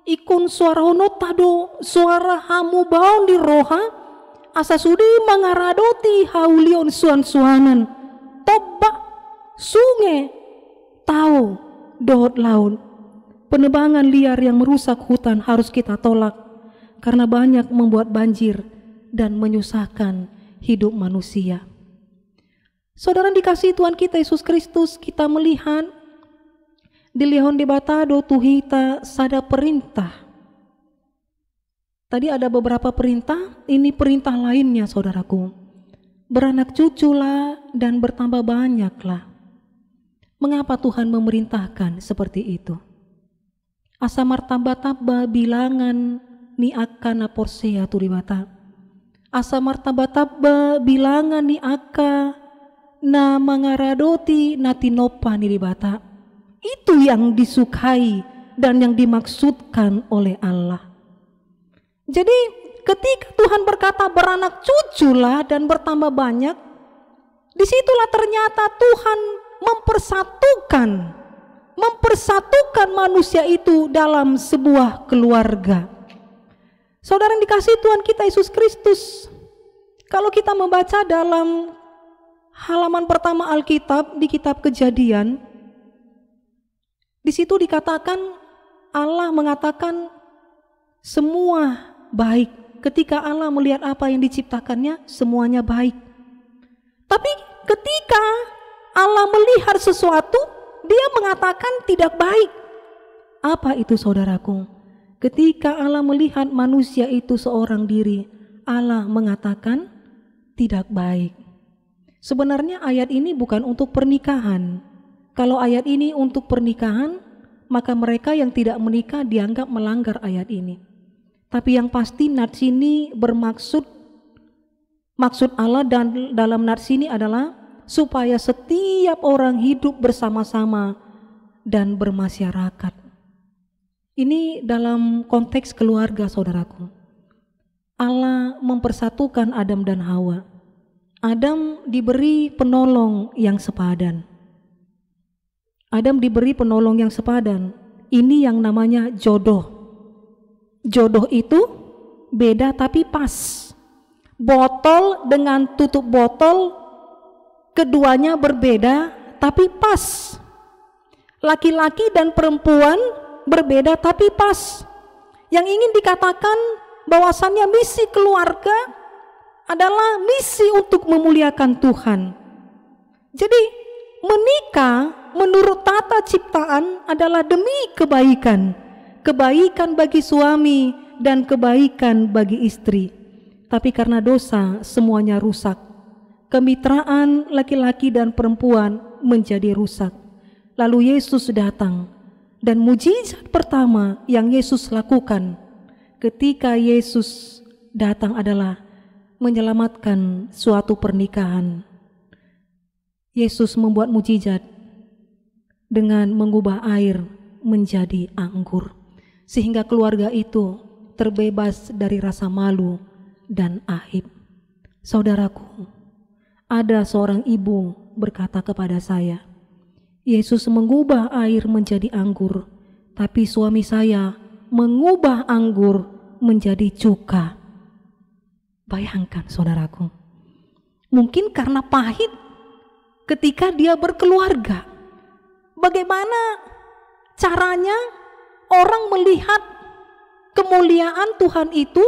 Ikun suara honotado, suara hamu baon di roha, asa sudi mangaradoti haulion suan-suanan, tobak, sungai, tahu, dohot laut. Penebangan liar yang merusak hutan harus kita tolak karena banyak membuat banjir dan menyusahkan hidup manusia. Saudara dikasihi Tuhan kita Yesus Kristus, kita melihat di lihon debatado tuhita sada perintah. Tadi ada beberapa perintah, ini perintah lainnya, saudaraku. Beranak cuculah dan bertambah banyaklah. Mengapa Tuhan memerintahkan seperti itu? Asa martabataba bilangan ni akan aporsea turibata. Asa martabataba bilangan ni aka na mangaradoti natinopa niribata. Itu yang disukai dan yang dimaksudkan oleh Allah. Jadi ketika Tuhan berkata beranak cuculah dan bertambah banyak, disitulah ternyata Tuhan mempersatukan manusia itu dalam sebuah keluarga. Saudara yang dikasihi Tuhan kita Yesus Kristus, kalau kita membaca dalam halaman pertama Alkitab di kitab Kejadian, di situ dikatakan Allah mengatakan semua baik. Ketika Allah melihat apa yang diciptakannya, semuanya baik. Tapi ketika Allah melihat sesuatu, dia mengatakan tidak baik. Apa itu, saudaraku? Ketika Allah melihat manusia itu seorang diri, Allah mengatakan tidak baik. Sebenarnya ayat ini bukan untuk pernikahan. Kalau ayat ini untuk pernikahan, maka mereka yang tidak menikah dianggap melanggar ayat ini. Tapi yang pasti nats ini maksud Allah dan dalam nats ini adalah supaya setiap orang hidup bersama-sama dan bermasyarakat. Ini dalam konteks keluarga, saudaraku. Allah mempersatukan Adam dan Hawa. Adam diberi penolong yang sepadan. Adam diberi penolong yang sepadan. Ini yang namanya jodoh. Jodoh itu beda tapi pas. Botol dengan tutup botol, keduanya berbeda tapi pas. Laki-laki dan perempuan berbeda tapi pas. Yang ingin dikatakan bahwasannya misi keluarga adalah misi untuk memuliakan Tuhan. Jadi menikah menurut tata ciptaan adalah demi kebaikan. Kebaikan bagi suami dan kebaikan bagi istri. Tapi karena dosa semuanya rusak. Kemitraan laki-laki dan perempuan menjadi rusak. Lalu Yesus datang, dan mujizat pertama yang Yesus lakukan ketika Yesus datang adalah menyelamatkan suatu pernikahan. Yesus membuat mujizat dengan mengubah air menjadi anggur, sehingga keluarga itu terbebas dari rasa malu dan aib. Saudaraku, ada seorang ibu berkata kepada saya, Yesus mengubah air menjadi anggur, tapi suami saya mengubah anggur menjadi cuka. Bayangkan saudaraku, mungkin karena pahit ketika dia berkeluarga. Bagaimana caranya orang melihat kemuliaan Tuhan itu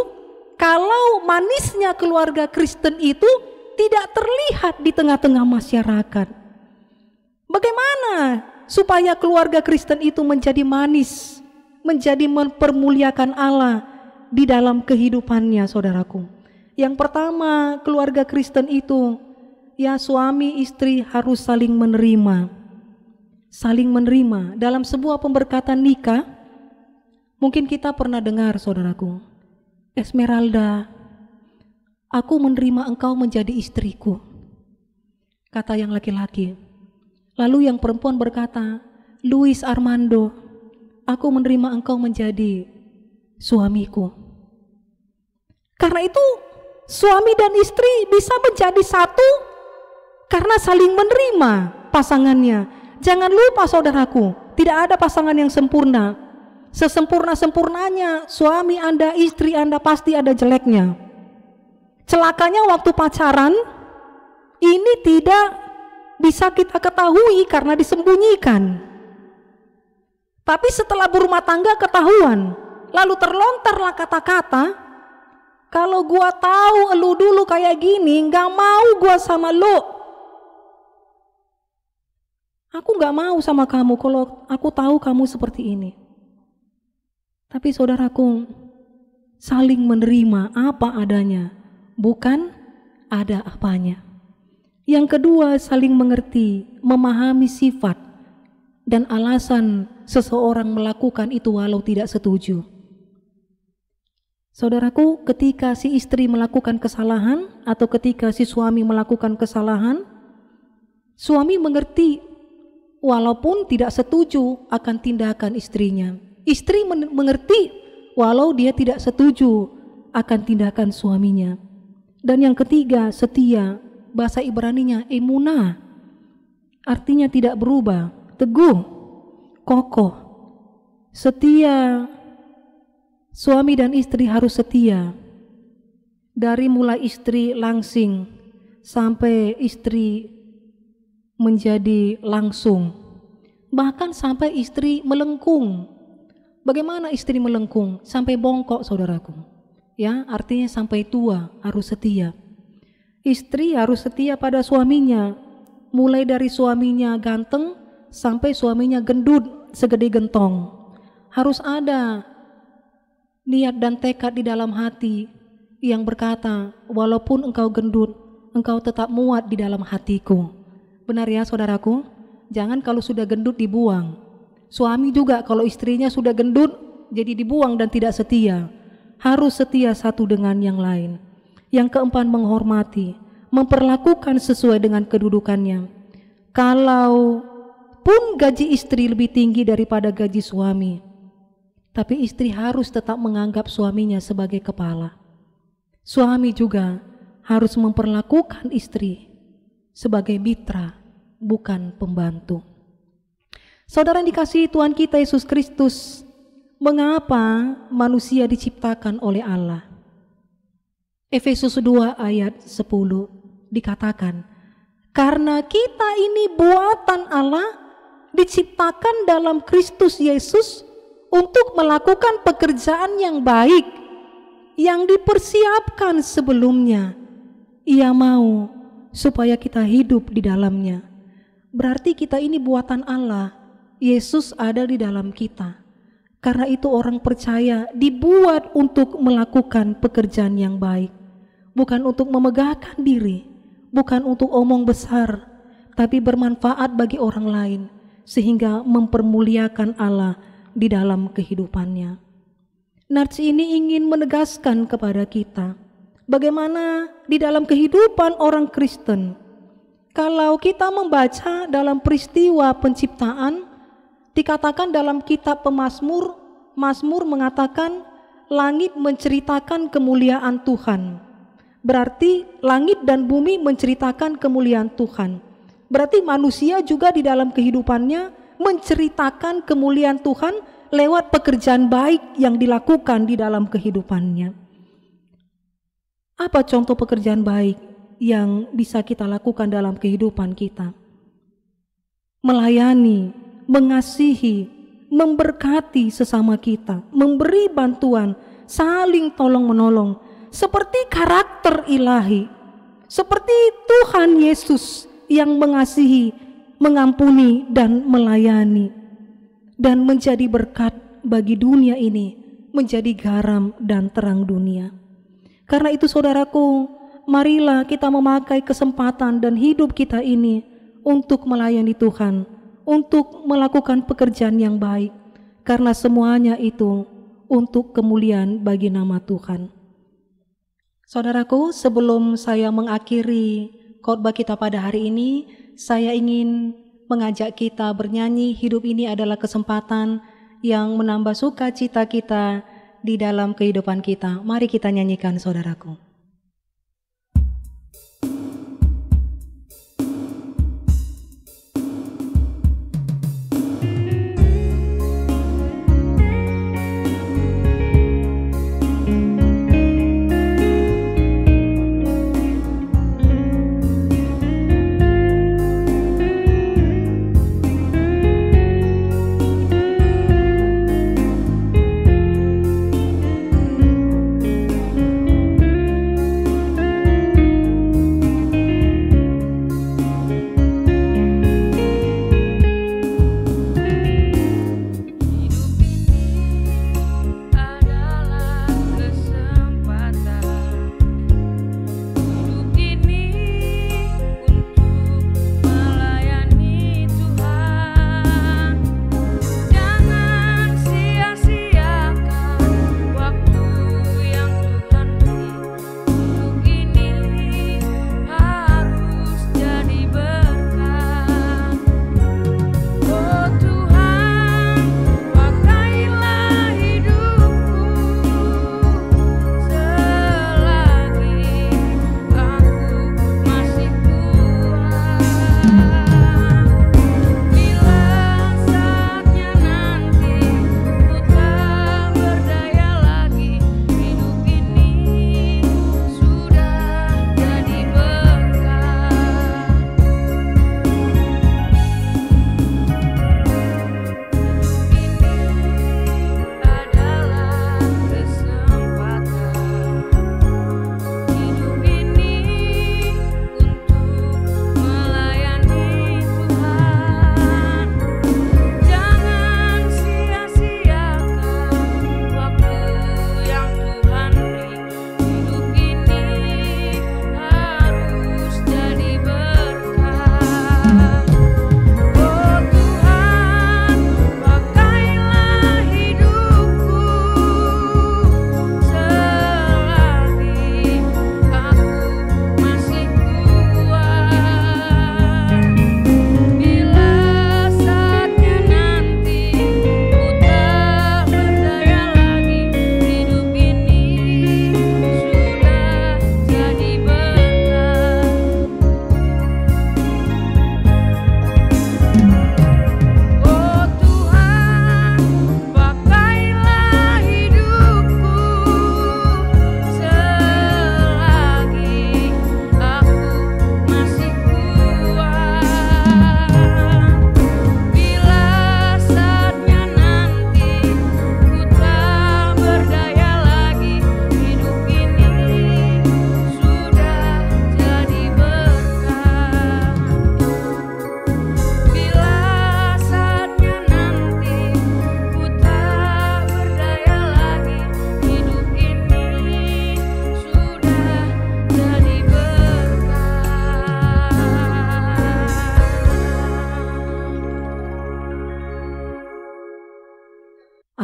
kalau manisnya keluarga Kristen itu tidak terlihat di tengah-tengah masyarakat? Bagaimana supaya keluarga Kristen itu menjadi manis, menjadi mempermuliakan Allah di dalam kehidupannya, saudaraku? Yang pertama, keluarga Kristen itu, ya suami istri harus saling menerima. Saling menerima dalam sebuah pemberkatan nikah. Mungkin kita pernah dengar, saudaraku, Esmeralda, aku menerima engkau menjadi istriku, kata yang laki-laki. Lalu yang perempuan berkata, Luis Armando, aku menerima engkau menjadi suamiku. Karena itu suami dan istri bisa menjadi satu karena saling menerima pasangannya. Jangan lupa saudaraku, tidak ada pasangan yang sempurna. Sesempurna-sempurnanya suami Anda, istri Anda pasti ada jeleknya. Celakanya waktu pacaran, ini tidak bisa kita ketahui karena disembunyikan. Tapi setelah berumah tangga ketahuan, lalu terlontarlah kata-kata, kalau gua tahu elu dulu kayak gini, gak mau gua sama lu. Aku gak mau sama kamu kalau aku tahu kamu seperti ini. Tapi saudaraku, saling menerima apa adanya, bukan ada apanya. Yang kedua, saling mengerti, memahami sifat dan alasan seseorang melakukan itu walau tidak setuju. Saudaraku, ketika si istri melakukan kesalahan atau ketika si suami melakukan kesalahan, suami mengerti walaupun tidak setuju akan tindakan istrinya. Istri mengerti walau dia tidak setuju akan tindakan suaminya. Dan yang ketiga, setia. Bahasa Ibraninya emunah, artinya tidak berubah, teguh, kokoh, setia. Suami dan istri harus setia. Dari mulai istri langsing sampai istri menjadi langsung, bahkan sampai istri melengkung. Bagaimana istri melengkung? Sampai bongkok, saudaraku. Ya, artinya sampai tua harus setia. Istri harus setia pada suaminya, mulai dari suaminya ganteng sampai suaminya gendut segede gentong. Harus ada niat dan tekad di dalam hati yang berkata, walaupun engkau gendut, engkau tetap muat di dalam hatiku. Benar ya saudaraku? Jangan kalau sudah gendut dibuang. Suami juga kalau istrinya sudah gendut jadi dibuang dan tidak setia. Harus setia satu dengan yang lain. Yang keempat, menghormati, memperlakukan sesuai dengan kedudukannya. Kalau pun gaji istri lebih tinggi daripada gaji suami, tapi istri harus tetap menganggap suaminya sebagai kepala. Suami juga harus memperlakukan istri sebagai mitra, bukan pembantu. Saudara yang dikasihi Tuhan kita Yesus Kristus, mengapa manusia diciptakan oleh Allah? Efesus 2 ayat 10 dikatakan, karena kita ini buatan Allah diciptakan dalam Kristus Yesus untuk melakukan pekerjaan yang baik yang dipersiapkan sebelumnya. Ia mau supaya kita hidup di dalamnya. Berarti kita ini buatan Allah. Yesus ada di dalam kita. Karena itu orang percaya dibuat untuk melakukan pekerjaan yang baik. Bukan untuk memegahkan diri, bukan untuk omong besar, tapi bermanfaat bagi orang lain, sehingga mempermuliakan Allah di dalam kehidupannya. Nats ini ingin menegaskan kepada kita, bagaimana di dalam kehidupan orang Kristen, kalau kita membaca dalam peristiwa penciptaan, dikatakan dalam kitab Pemazmur, Mazmur mengatakan langit menceritakan kemuliaan Tuhan. Berarti langit dan bumi menceritakan kemuliaan Tuhan. Berarti manusia juga di dalam kehidupannya menceritakan kemuliaan Tuhan lewat pekerjaan baik yang dilakukan di dalam kehidupannya. Apa contoh pekerjaan baik yang bisa kita lakukan dalam kehidupan kita? Melayani, mengasihi, memberkati sesama kita, memberi bantuan, saling tolong-menolong, seperti karakter ilahi, seperti Tuhan Yesus yang mengasihi, mengampuni, dan melayani, dan menjadi berkat bagi dunia ini, menjadi garam dan terang dunia. Karena itu saudaraku, marilah kita memakai kesempatan dan hidup kita ini untuk melayani Tuhan, untuk melakukan pekerjaan yang baik, karena semuanya itu untuk kemuliaan bagi nama Tuhan. Saudaraku, sebelum saya mengakhiri khotbah kita pada hari ini, saya ingin mengajak kita bernyanyi. Hidup ini adalah kesempatan yang menambah sukacita kita di dalam kehidupan kita. Mari kita nyanyikan, saudaraku.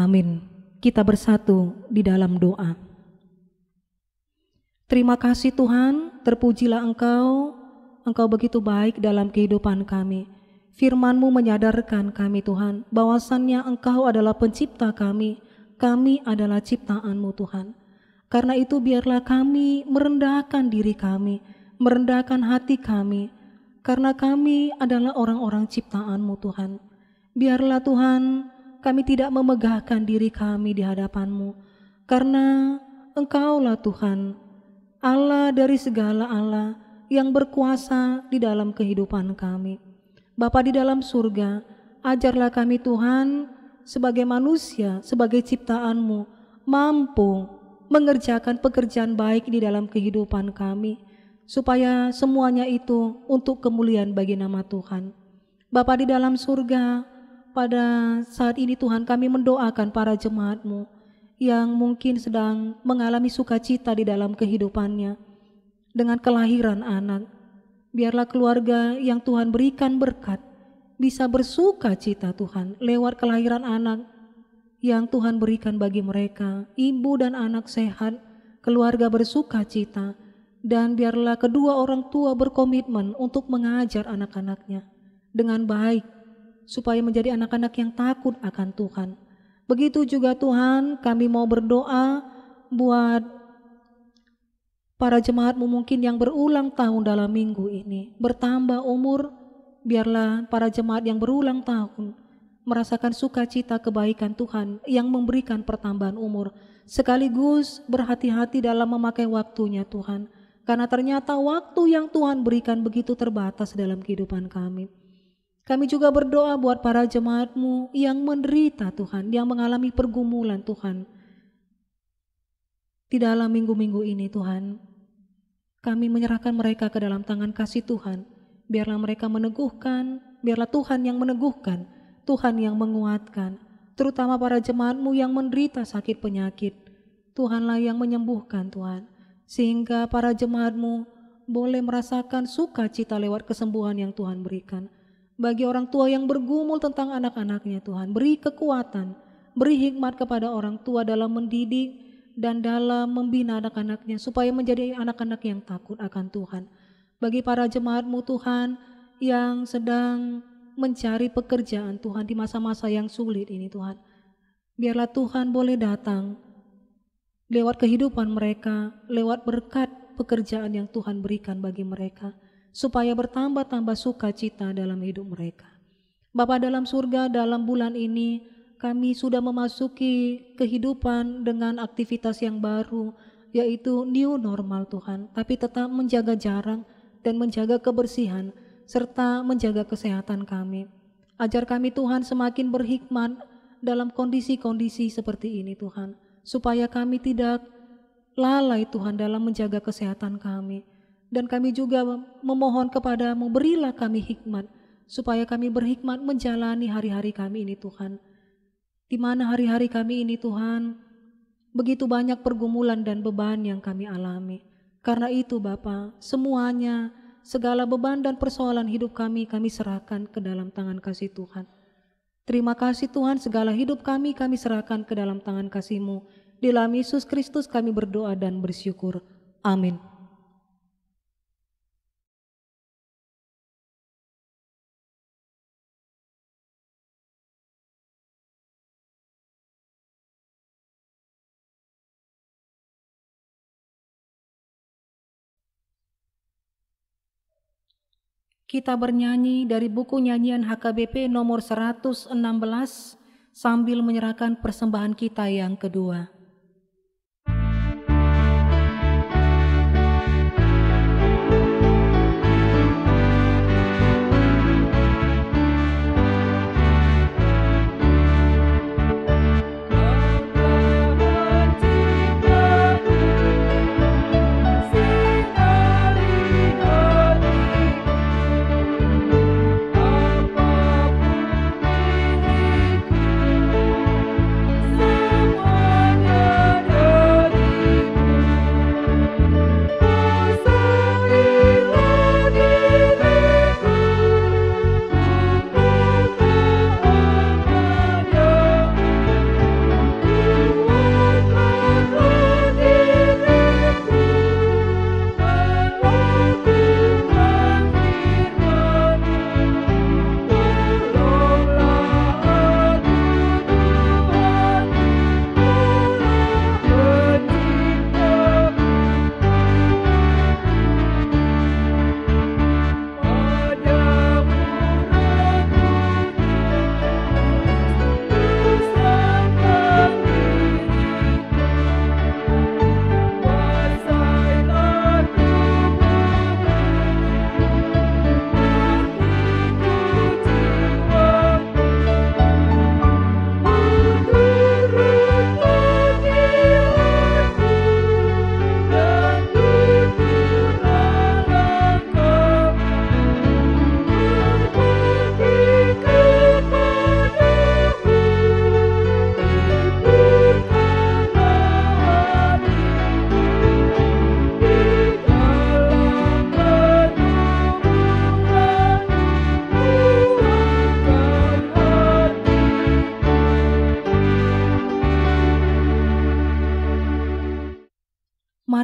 Amin. Kita bersatu di dalam doa. Terima kasih Tuhan, terpujilah Engkau. Engkau begitu baik dalam kehidupan kami. Firman-Mu menyadarkan kami Tuhan, bahwasannya Engkau adalah pencipta kami adalah ciptaan-Mu Tuhan. Karena itu biarlah kami merendahkan diri kami, merendahkan hati kami, karena kami adalah orang-orang ciptaan-Mu Tuhan. Biarlah Tuhan, kami tidak memegahkan diri kami di hadapan-Mu, karena Engkaulah Tuhan, Allah dari segala Allah yang berkuasa di dalam kehidupan kami. Bapa di dalam surga, ajarlah kami Tuhan sebagai manusia, sebagai ciptaan-Mu, mampu mengerjakan pekerjaan baik di dalam kehidupan kami, supaya semuanya itu untuk kemuliaan bagi nama Tuhan. Bapa di dalam surga, pada saat ini Tuhan kami mendoakan para jemaat-Mu yang mungkin sedang mengalami sukacita di dalam kehidupannya dengan kelahiran anak. Biarlah keluarga yang Tuhan berikan berkat bisa bersuka cita Tuhan lewat kelahiran anak yang Tuhan berikan bagi mereka. Ibu dan anak sehat, keluarga bersuka cita, dan biarlah kedua orang tua berkomitmen untuk mengajar anak-anaknya dengan baik, supaya menjadi anak-anak yang takut akan Tuhan. Begitu juga Tuhan, kami mau berdoa buat para jemaat-Mu mungkin yang berulang tahun dalam minggu ini, bertambah umur. Biarlah para jemaat yang berulang tahun merasakan sukacita kebaikan Tuhan yang memberikan pertambahan umur, sekaligus berhati-hati dalam memakai waktunya Tuhan, karena ternyata waktu yang Tuhan berikan begitu terbatas dalam kehidupan kami. Kami juga berdoa buat para jemaat-Mu yang menderita Tuhan, yang mengalami pergumulan Tuhan. Di dalam minggu-minggu ini Tuhan, kami menyerahkan mereka ke dalam tangan kasih Tuhan. Biarlah mereka meneguhkan, biarlah Tuhan yang meneguhkan, Tuhan yang menguatkan. Terutama para jemaat-Mu yang menderita sakit penyakit. Tuhanlah yang menyembuhkan Tuhan. Sehingga para jemaat-Mu boleh merasakan sukacita lewat kesembuhan yang Tuhan berikan. Bagi orang tua yang bergumul tentang anak-anaknya Tuhan, beri kekuatan, beri hikmat kepada orang tua dalam mendidik dan dalam membina anak-anaknya supaya menjadi anak-anak yang takut akan Tuhan. Bagi para jemaat-Mu Tuhan yang sedang mencari pekerjaan Tuhan di masa-masa yang sulit ini Tuhan, biarlah Tuhan boleh datang lewat kehidupan mereka, lewat berkat pekerjaan yang Tuhan berikan bagi mereka, supaya bertambah-tambah sukacita dalam hidup mereka. Bapa dalam surga, dalam bulan ini kami sudah memasuki kehidupan dengan aktivitas yang baru, yaitu new normal Tuhan, tapi tetap menjaga jarak dan menjaga kebersihan serta menjaga kesehatan kami. Ajar kami Tuhan semakin berhikmat dalam kondisi-kondisi seperti ini Tuhan, supaya kami tidak lalai Tuhan dalam menjaga kesehatan kami. Dan kami juga memohon kepada-Mu, berilah kami hikmat, supaya kami berhikmat menjalani hari-hari kami ini Tuhan. Di mana hari-hari kami ini Tuhan, begitu banyak pergumulan dan beban yang kami alami. Karena itu Bapa, semuanya, segala beban dan persoalan hidup kami serahkan ke dalam tangan kasih Tuhan. Terima kasih Tuhan, segala hidup kami serahkan ke dalam tangan kasih-Mu. Di dalam Yesus Kristus kami berdoa dan bersyukur. Amin. Kita bernyanyi dari buku nyanyian HKBP nomor 116 sambil menyerahkan persembahan kita yang kedua. Semuanya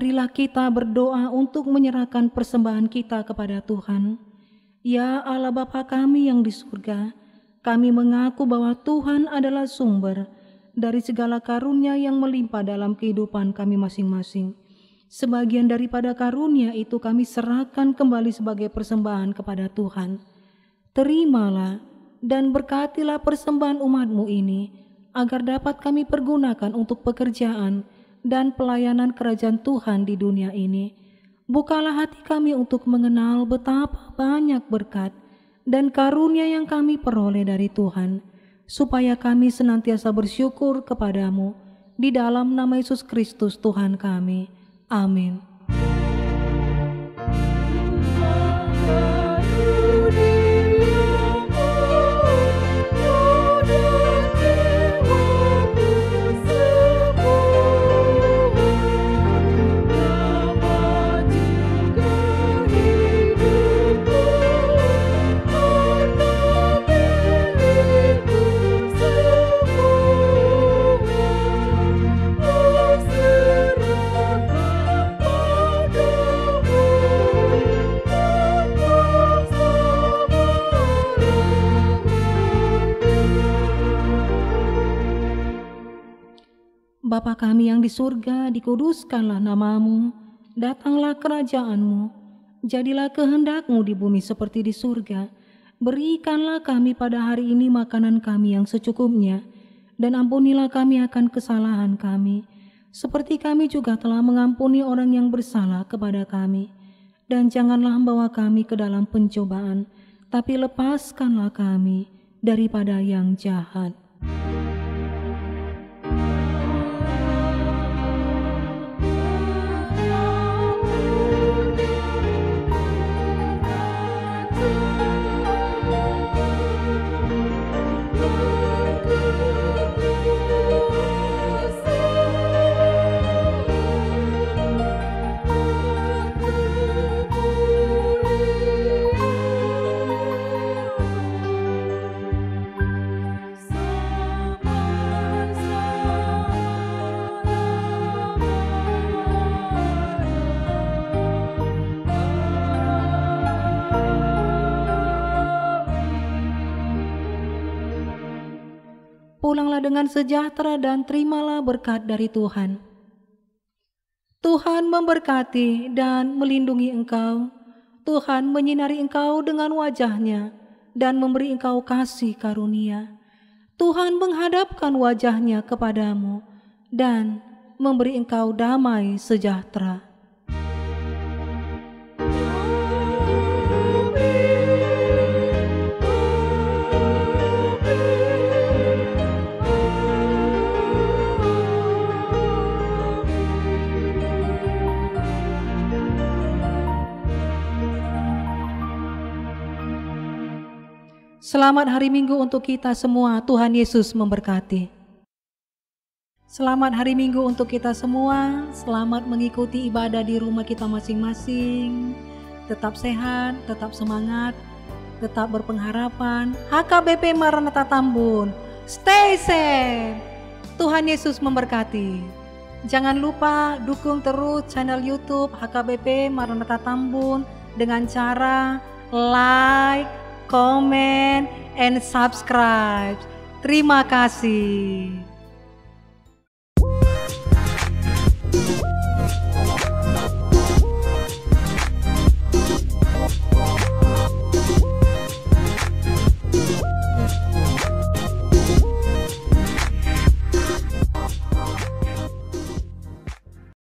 marilah kita berdoa untuk menyerahkan persembahan kita kepada Tuhan. Ya Allah Bapa kami yang di surga, kami mengaku bahwa Tuhan adalah sumber dari segala karunia yang melimpah dalam kehidupan kami masing-masing. Sebagian daripada karunia itu kami serahkan kembali sebagai persembahan kepada Tuhan. Terimalah dan berkatilah persembahan umat-Mu ini, agar dapat kami pergunakan untuk pekerjaan dan pelayanan kerajaan Tuhan di dunia ini. Bukalah hati kami untuk mengenal betapa banyak berkat dan karunia yang kami peroleh dari Tuhan, supaya kami senantiasa bersyukur kepadamu di dalam nama Yesus Kristus Tuhan kami. Amin. Bapa kami yang di surga, dikuduskanlah nama-Mu, datanglah kerajaan-Mu, jadilah kehendak-Mu di bumi seperti di surga. Berikanlah kami pada hari ini makanan kami yang secukupnya, dan ampunilah kami akan kesalahan kami, seperti kami juga telah mengampuni orang yang bersalah kepada kami. Dan janganlah membawa kami ke dalam pencobaan, tapi lepaskanlah kami daripada yang jahat. Pulanglah dengan sejahtera dan terimalah berkat dari Tuhan. Tuhan memberkati dan melindungi engkau. Tuhan menyinari engkau dengan wajah-Nya dan memberi engkau kasih karunia. Tuhan menghadapkan wajah-Nya kepadamu dan memberi engkau damai sejahtera. Selamat hari Minggu untuk kita semua. Tuhan Yesus memberkati. Selamat hari Minggu untuk kita semua. Selamat mengikuti ibadah di rumah kita masing-masing. Tetap sehat, tetap semangat, tetap berpengharapan. HKBP Maranatha Tambun, stay safe. Tuhan Yesus memberkati. Jangan lupa dukung terus channel YouTube HKBP Maranatha Tambun dengan cara like, comment, and subscribe. Terima kasih.